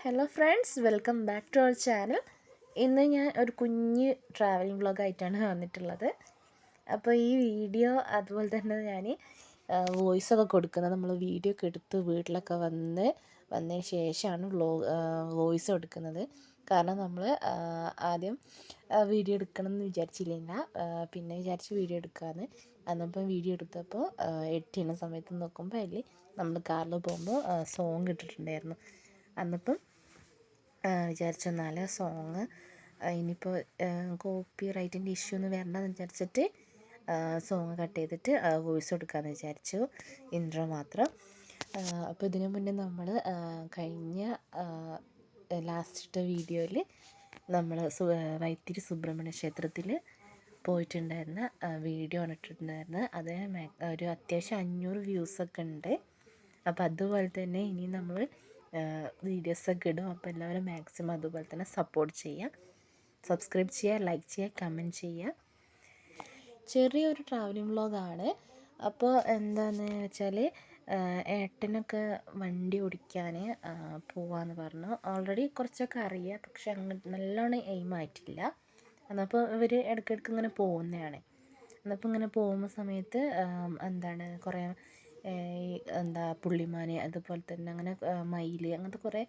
Hello friends, welcome back to our channel. ഇന്ന് ഞാൻ ഒരു കുഞ്ഞ് ട്രാവലിംഗ് വ്ളോഗായിട്ടാണ് വന്നിട്ടുള്ളത്. അപ്പോൾ ഈ വീഡിയോ അതുപോലെ തന്നെ ഞാൻ വോയിസൊക്കെ കൊടുക്കുന്നത് നമ്മൾ വീഡിയോ ഒക്കെ എടുത്ത് വീട്ടിലൊക്കെ വന്നതിന് ശേഷമാണ് വോയിസ് കൊടുക്കുന്നത്. കാരണം നമ്മൾ ആദ്യം വീഡിയോ എടുക്കണം എന്ന് വിചാരിച്ചില്ല, പിന്നെ വിചാരിച്ച് വീഡിയോ എടുക്കാമെന്ന്. അന്നപ്പം വീഡിയോ എടുത്തപ്പോൾ എഡിറ്റ് ചെയ്യുന്ന സമയത്ത് നോക്കുമ്പോൾ അതിൽ നമ്മൾ കാറിൽ പോകുമ്പോൾ സോങ് ഇട്ടിട്ടുണ്ടായിരുന്നു. അന്നപ്പം വിചാരിച്ചെന്നാൽ സോങ് ഇനിയിപ്പോൾ കോപ്പി റൈറ്റിൻ്റെ ഇഷ്യൂ ഒന്നും വരണ്ടെന്ന് വിചാരിച്ചിട്ട് സോങ് കട്ട് ചെയ്തിട്ട് വോയിസ് കൊടുക്കാമെന്ന് വിചാരിച്ചു, ഇൻട്രോ മാത്രം. അപ്പോൾ ഇതിനു മുന്നേ നമ്മൾ കഴിഞ്ഞ ലാസ്റ്റ് വീഡിയോയിൽ നമ്മൾ വൈത്തിരി സുബ്രഹ്മണ്യ ക്ഷേത്രത്തിൽ പോയിട്ടുണ്ടായിരുന്ന വീഡിയോ ആണ് ഇട്ടിട്ടുണ്ടായിരുന്നത്. അതിന് ഒരു അത്യാവശ്യം 500 വ്യൂസൊക്കെ ഉണ്ട്. അപ്പോൾ അതുപോലെ തന്നെ ഇനി നമ്മൾ വീഡിയോസൊക്കെ ഇടും. അപ്പോൾ എല്ലാവരും മാക്സിമം അതുപോലെ തന്നെ സപ്പോർട്ട് ചെയ്യുക, സബ്സ്ക്രൈബ് ചെയ്യുക, ലൈക്ക് ചെയ്യുക, കമൻറ്റ് ചെയ്യുക. ചെറിയൊരു ട്രാവലിംഗ് വ്ളോഗാണ്. അപ്പോൾ എന്താണെന്ന് വെച്ചാൽ ഏട്ടനൊക്കെ വണ്ടി ഓടിക്കാൻ പോവാമെന്ന് പറഞ്ഞു. ഓൾറെഡി കുറച്ചൊക്കെ അറിയാം, പക്ഷെ അങ്ങോട്ട് നല്ലോണം എയിമായിട്ടില്ല. എന്നപ്പോൾ ഇവർ ഇടയ്ക്കിടയ്ക്ക് ഇങ്ങനെ പോകുന്നതാണ്. എന്നപ്പോൾ ഇങ്ങനെ പോകുന്ന സമയത്ത് കുറേ പുള്ളിമാൻ, അതുപോലെ തന്നെ അങ്ങനെ മയിൽ, അങ്ങനത്തെ കുറേ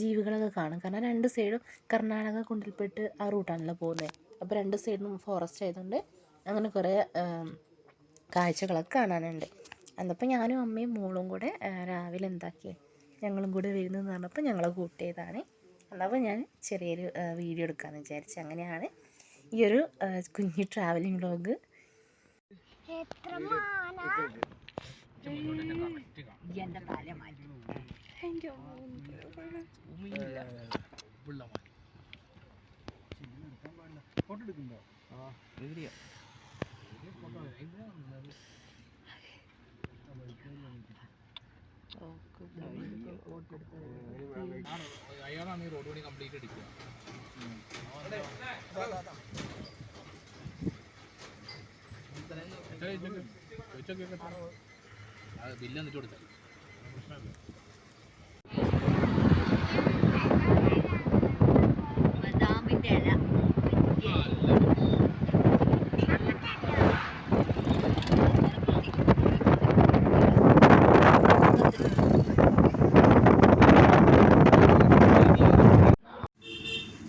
ജീവികളൊക്കെ കാണും. കാരണം രണ്ട് സൈഡും കർണാടക കുണ്ടിൽപ്പെട്ട് ആ റൂട്ടാണല്ലോ പോകുന്നത്. അപ്പോൾ രണ്ട് സൈഡും ഫോറസ്റ്റ് ആയതുകൊണ്ട് അങ്ങനെ കുറേ കാഴ്ചകളൊക്കെ കാണാനുണ്ട്. എന്നപ്പോൾ ഞാനും അമ്മയും മോളും കൂടെ രാവിലെ ഞങ്ങളും കൂടെ വരുന്നതെന്ന് പറഞ്ഞപ്പോൾ ഞങ്ങളെ കൂട്ടിയതാണ്. എന്നപ്പോൾ ഞാൻ ചെറിയൊരു വീഡിയോ എടുക്കാമെന്ന് വിചാരിച്ചു. അങ്ങനെയാണ് ഈ ഒരു കുഞ്ഞു ട്രാവലിംഗ് വ്ളോഗ്. അയാളാണ് ഈ റോഡ് പണി കംപ്ലീറ്റ് അടിക്കുക. ബില്ല് എന്നിട്ട് കൊടുത്തത്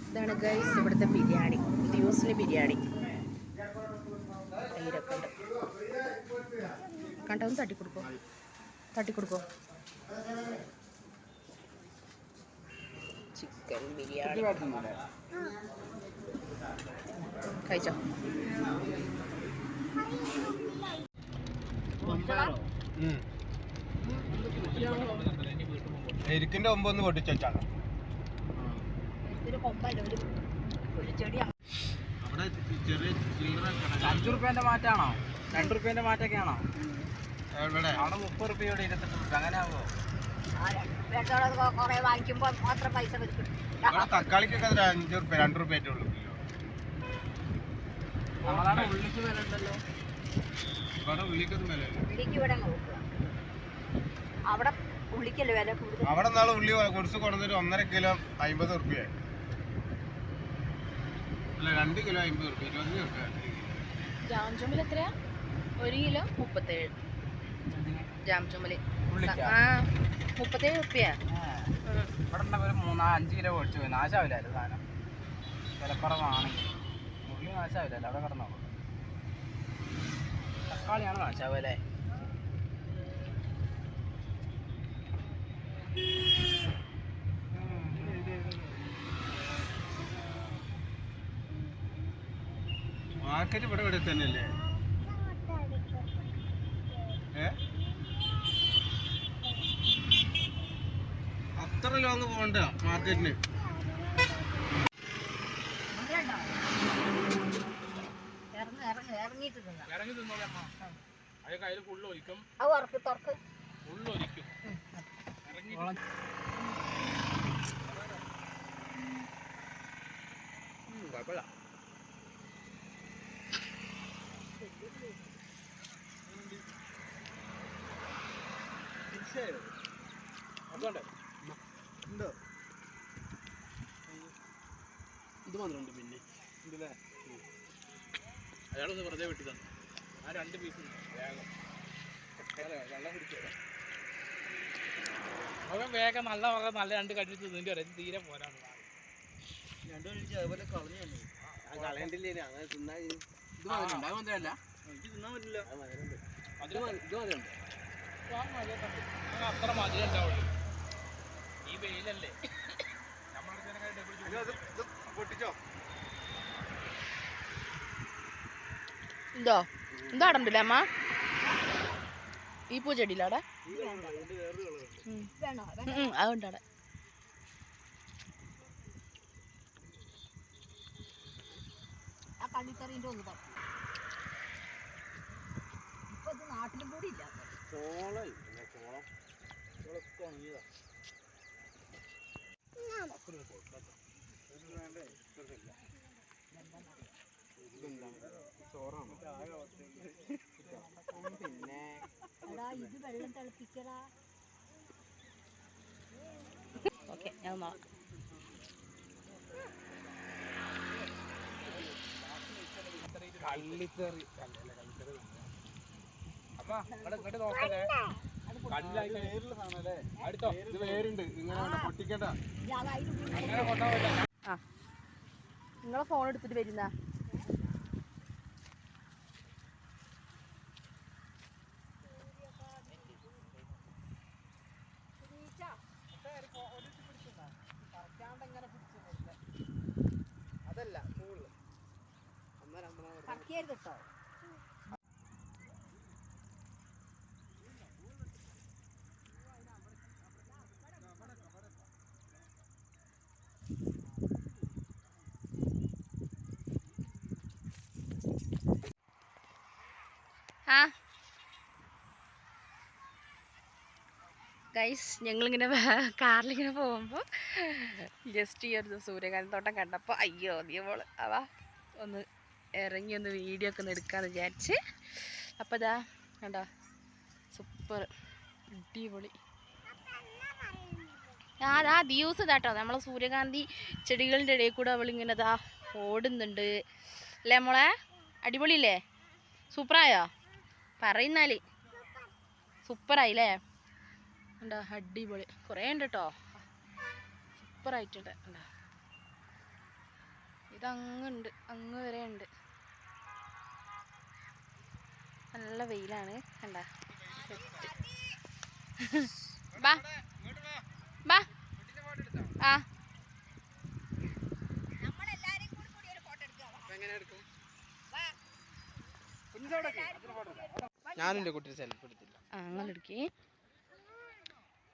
ഇതാണ് ഗൈസ് ഇവിടുത്തെ ബിരിയാണി, യൂസിലെ ബിരിയാണി. തൈരൊക്കെ ഉണ്ട്. കണ്ടൊന്ന് തട്ടിക്കൊടുക്കോ. ചിക്കൻ ബിരിയാണി കഴിച്ചോ. എരിക്കിന്റെ ഒമ്പ് ഒന്ന് പൊട്ടിച്ചാണ്. അവിടെ ചെറിയ 5 റുപ്യേന്റെ മാറ്റാണോ, 2 റുപ്യേന്റെ മാറ്റൊക്കെയാണോ? അവിടെ 30 റുപ്യയോടെ 28 റുപ്യ, അങ്ങനെ ആവോ? തക്കാളിക്കൊക്കെ 5 റുപ്യ 2 റുപ്യ ഉള്ളൂ. നമ്മളവിടെ ഉള്ളിക്ക് വില ഉണ്ടല്ലോ. ഇവിടെ ഉള്ളിക്കൊന്നും വില അവിടെ നാളെ ഉള്ളി കുറച്ച് കൊടുത്തിട്ട് 1.5 കിലോ 50 റുപ്യ, അല്ല 2 കിലോ 50 റുപ്യ, 20 റുപ്യ. ജാംചുമൽ എത്രയാ? 1 കിലോ 37. ജാംചുമൽ 37 റുപ്യ. ഇവിടെ ഒരു 3-5 കിലോ മേടിച്ചു പോയി. നാശാവില്ലായിരുന്നു സാധനം, വിലക്കുറവാണെങ്കിൽ. ഉള്ളി നാശാവില്ലല്ലോ, അവിടെ കിടന്നോ. തക്കാളിയാണ് നാശാവുക അല്ലേ? മാർക്കറ്റ് ഇവിടെ തന്നെയല്ലേ? അത്ര ലോങ് പോകണ്ട മാർക്കറ്റിന്. ഇറങ്ങി തിന്നോളെ അമ്മ. അതൊക്കെ അതിൽ ഫുള്ള് ഒരിക്കും, ഫുള്ള് ഒരിക്കും. ഇറങ്ങി കുഴപ്പമില്ല. അതുകൊണ്ട് ഇത് വന്നിട്ടുണ്ട് പിന്നെ ഇതിലെ അയാളൊന്ന് വെറുതെ വെട്ടി തന്നു ആ 2 പീസ് വേഗം വെള്ളം കുടിച്ചോ അവൻ വേഗം നല്ല 2 കടി തിന്നിട്ട് വരാം തീരെ പോരാണ് 2 കഴിച്ച് അതുപോലെ കളഞ്ഞു കളയണ്ടില്ലേ അങ്ങനെ തിന്നാ ഇത് മധുരമല്ല എനിക്ക് തിന്നാൻ പറ്റില്ല ഇത് മധുരമുണ്ട് അത്ര മധുരം ഉണ്ടാവുള്ളൂ ഈ വെയിലല്ലേ പൊട്ടിച്ചോ എന്തോ എന്താ അവിടെ ഉണ്ടല്ലേ അമ്മ ഈ പൂച്ചെടിയില്ല അവിടെ അതുണ്ട് അവിടെ ആ കള്ളിക്കറീൻ്റെ ഒന്ന് പറഞ്ഞു ഇപ്പൊ ഇത് നാട്ടിലും കൂടി ഇല്ല ചോളം ഉണങ്ങിയതാ പിന്നെ ഇത് വെള്ളം തിളപ്പിക്കടാ ഓക്കെ ഞാൻ നോക്കാം കള്ളിക്കറി അപ്പൊ ഇങ്ങോട്ട് നോക്കല്ലേ അടുത്തോ ഇത് വേരുണ്ട് ഇങ്ങനെ പൊട്ടിക്കണ്ട അങ്ങനെ കൊണ്ടാവില്ല ആ നിങ്ങളെ ഫോൺ എടുത്തിട്ട് വരുന്ന അതല്ല കക്കിയരുത് കേട്ടോ ആ ഗൈസ് ഞങ്ങളിങ്ങനെ കാറിലിങ്ങനെ പോകുമ്പോൾ ജസ്റ്റ് ഈ ഒരു സൂര്യകാന്തോട്ടം കണ്ടപ്പോൾ അയ്യോ നീവോള് അവ ഒന്ന് ഇറങ്ങി ഒന്ന് വീഡിയോ ഒക്കെ ഒന്ന് എടുക്കാമെന്ന് വിചാരിച്ച് അപ്പോൾ ഇതാ കണ്ടോ സൂപ്പർ അടിപൊളി ആ ദിവസം ഇതാട്ടോ നമ്മളെ സൂര്യകാന്തി ചെടികളുടെ ഇടയിൽ കൂടെ അവളിങ്ങനെ ഇതാ ഓടുന്നുണ്ട് അല്ലേ മോളെ അടിപൊളിയില്ലേ സൂപ്പറായോ പറയുന്നാല് സൂപ്പറായില്ലേ ഉണ്ടോ അടിപൊളി കുറേ ഉണ്ട് കേട്ടോ സൂപ്പറായിട്ടുണ്ട് ഉണ്ടോ ഇതങ്ങുണ്ട് അങ്ങ് വരെ ഉണ്ട് നല്ല വെയിലാണ് കണ്ട സെറ്റ് ബാ ബാ ആ ഞാനെൻ്റെ കുട്ടിയെ സെൽഫി എടുത്തില്ല ഞങ്ങളെടുക്കേ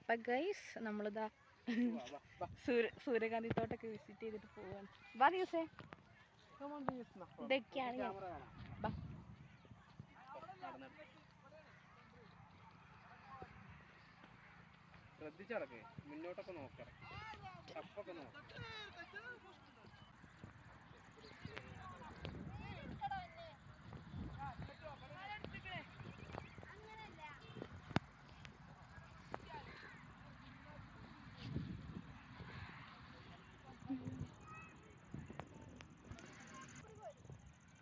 അപ്പം ഗൈസ് നമ്മളിതാ സൂര്യകാന്തി തോട്ടൊക്കെ വിസിറ്റ് ചെയ്തിട്ട് പോവാണ് ബാ ദിവസേ ഇതൊക്കെയാണ് ബാ ശ്രദ്ധിച്ചടക്കേ മുന്നോട്ടൊക്കെ നോക്കണം തപ്പൊക്കെ നോക്കാം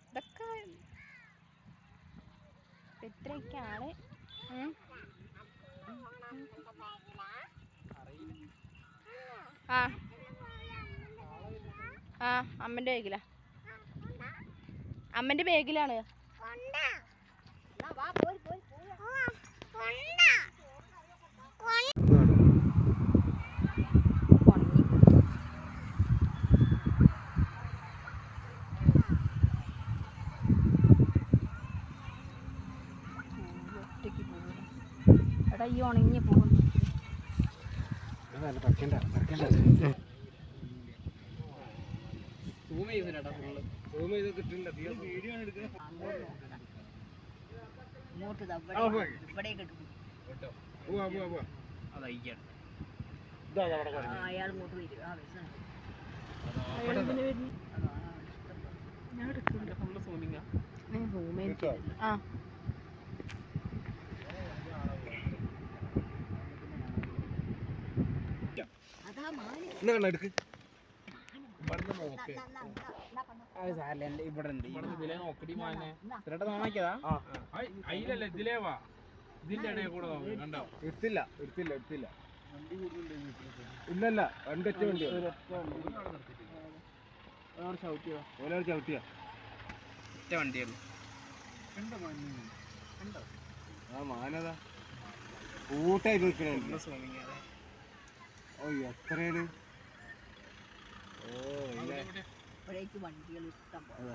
ഇതൊക്കെ ഇത്രയൊക്കെയാണ് ആ ആ അമ്മൻ്റെ ബാഗിലാ അമ്മൻ്റെ ബാഗിലാണ് എടാ ഈ ഉണങ്ങി പോകുന്നു സൂം ചെയ്യുന്നില്ല ഫുള്ള് സൂം ചെയ്ത് കിട്ടില്ല വീഡിയോ ആണ് എടുക്കുന്നത് അയാൾ ഇങ്ങോട്ട് വരും ഞാൻ എടുക്കുന്നുണ്ട് ഫുള്ള് സൂമിങ്ങാ ആ അതാ മാന് എന്നാ എടുക്ക് ഇവിടുന്ന് നോക്ക് അത് സാരല്ല എൻ്റെ ഇവിടെ ഉണ്ട് ഇവിടുന്ന് ഇതിലേ നോക്കടി മാനെ ഇത്രട്ട് നന്നാക്കിയതാ അയിലല്ല ഇതിലേ വാ ഇതിന്റെ ഇടയിൽ കൂടെ നോക്ക് കണ്ടോ എടുത്തില്ല ഇല്ലല്ല രണ്ടൊറ്റ വണ്ടിയോ ചവിട്ടിയോ ഒറ്റ വണ്ടിയുള്ളൂ ആ മാനതാ കൂട്ടായി നിൽക്കണേ സ്വാമിങ്ങ ഓ എത്രയാണ് ഓ ഇല്ല ഇവിടേക്ക് വണ്ടികൾ ഇഷ്ടം പോലെ.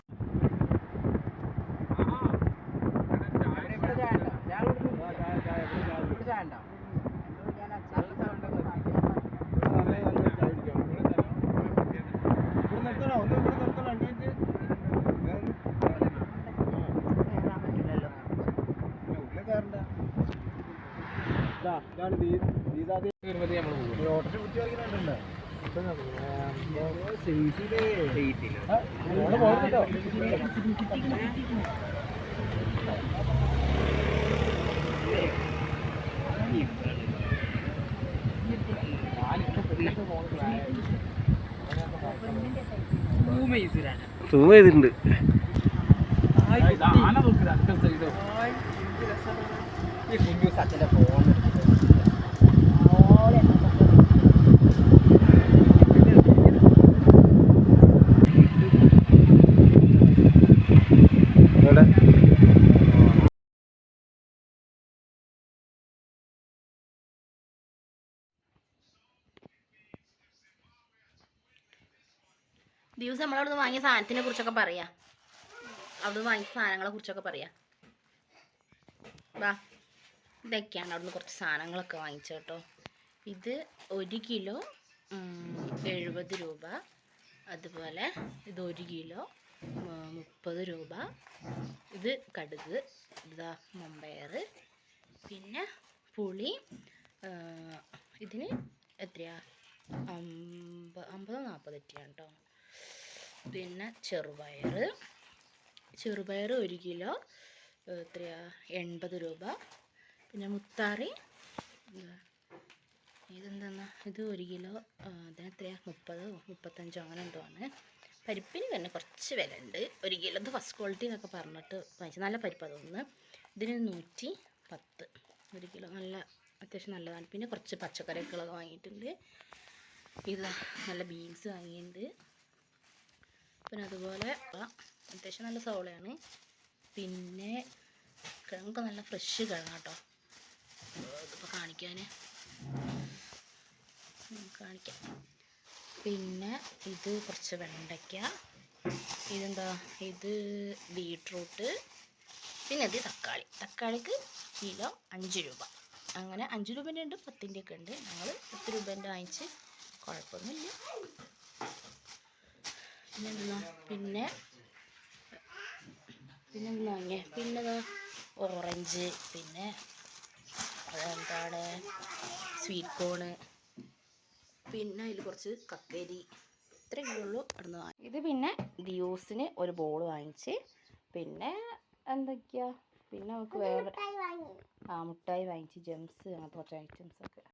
സൂം ചെയ്തിട്ടുണ്ട് ദിവസം നമ്മളവിടുന്ന് വാങ്ങിയ സാധനത്തിനെ കുറിച്ചൊക്കെ പറയാം. അവിടുന്ന് വാങ്ങിയ സാധനങ്ങളെ കുറിച്ചൊക്കെ പറയാം. വാ, ഇതൊക്കെയാണ് അവിടുന്ന് കുറച്ച് സാധനങ്ങളൊക്കെ വാങ്ങിച്ചത് കേട്ടോ. ഇത് 1 കിലോ 70 രൂപ. അതുപോലെ ഇത് 1 കിലോ 30 രൂപ. ഇത് കടുക്, ഇതാ മമ്പയർ, പിന്നെ പുളി ഇതിന് എത്രയാ 50-40 ഒക്കെയാണ് കേട്ടോ. പിന്നെ ചെറുപയർ 1 കിലോ എത്രയാ 80 രൂപ. പിന്നെ മുത്താറി ഇതെന്താ ഇത് 1 കിലോ അതിനെത്രയാ 30-35 അങ്ങനെ എന്തോ ആണ്. പരിപ്പിന് തന്നെ കുറച്ച് വില ഉണ്ട്. 1 കിലോ ഇത് ഫസ്റ്റ് ക്വാളിറ്റി എന്നൊക്കെ പറഞ്ഞിട്ട് വാങ്ങിച്ചു. നല്ല പരിപ്പാണ് തോന്നുന്നു. ഇതിന് 110 1 കിലോ. നല്ല അത്യാവശ്യം നല്ലതാണ്. പിന്നെ കുറച്ച് പച്ചക്കറികളൊക്കെ വാങ്ങിയിട്ടുണ്ട്. ഇത് നല്ല ബീൻസ് വാങ്ങിയിട്ടുണ്ട്. പിന്നെ അതുപോലെ അത്യാവശ്യം നല്ല സവോളയാണ്. പിന്നെ കിഴങ്ങൊക്കെ നല്ല ഫ്രഷ് കിഴങ്ങ് കേട്ടോ. ഇതിപ്പോൾ കാണിക്കാം. പിന്നെ ഇത് കുറച്ച് വെണ്ടയ്ക്ക, ഇതെന്താ ഇത് ബീട്രൂട്ട്, പിന്നെ ഇത് തക്കാളിക്ക് കിലോ 5 രൂപ. അങ്ങനെ 5 രൂപേൻ്റെ ഉണ്ട്, 10ൻ്റെ ഒക്കെ ഉണ്ട്. ഞങ്ങൾ 10 രൂപേൻ്റെ വാങ്ങിച്ച് കുഴപ്പമൊന്നുമില്ല. പിന്നെ വാങ്ങിയ പിന്നെ ഓറഞ്ച്, പിന്നെ അതെന്താണ് സ്വീറ്റ് കോണ്, പിന്നെ അതിൽ കുറച്ച് കക്കരി, ഇത്രയൊക്കെ ഉള്ളൂ അവിടുന്ന് വാങ്ങി. ഇത് പിന്നെ ദിയോസിന് ഒരു ബോൾ വാങ്ങിച്ച്. പിന്നെ എന്തൊക്കെയാ പിന്നെ നമുക്ക് വേറെ മുട്ടായി വാങ്ങിച്ച്, ജെംസ്, അങ്ങനത്തെ കുറച്ച് ഐറ്റംസ്.